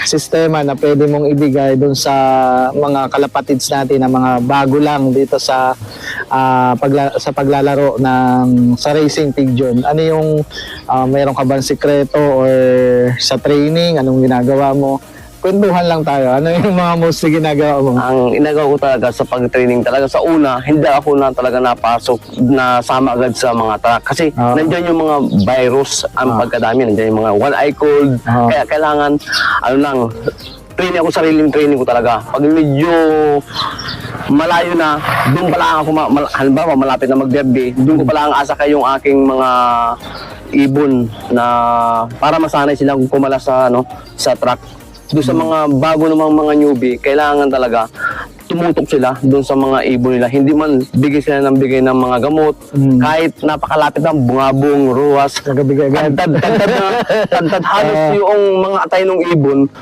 sistema na pwede mong ibigay doon sa mga kalapatids natin na mga bago lang dito sa sa paglalaro ng sa racing pigeon? Ano yung mayroon ka bang sikreto or sa training, anong ginagawa mo? Kwentuhan lang tayo. Ano yung mga mostly ginagawa mo? Ang inagaw ko talaga sa pag-training talaga sa una, hindi ako na talaga napasok na sama agad sa mga truck. Kasi nandiyan yung mga virus, ang pagkadami, nandiyan yung mga one-eye cold. Kaya kailangan, training ako, sariling training ko talaga. Pag medyo malayo na, doon pa lang ako, halimbawa malapit na mag-derby, doon ko pa lang asakay yung aking mga ibon na para masanay silang kumala sa, sa truck. Doon sa mga bago namang mga newbie, kailangan talaga tumutok sila doon sa mga ibon nila. Hindi man bigay sila ng bigay ng mga gamot, kahit napakalapit ng bungabong, ruwas, tantad halos yung mga atay ng ibon,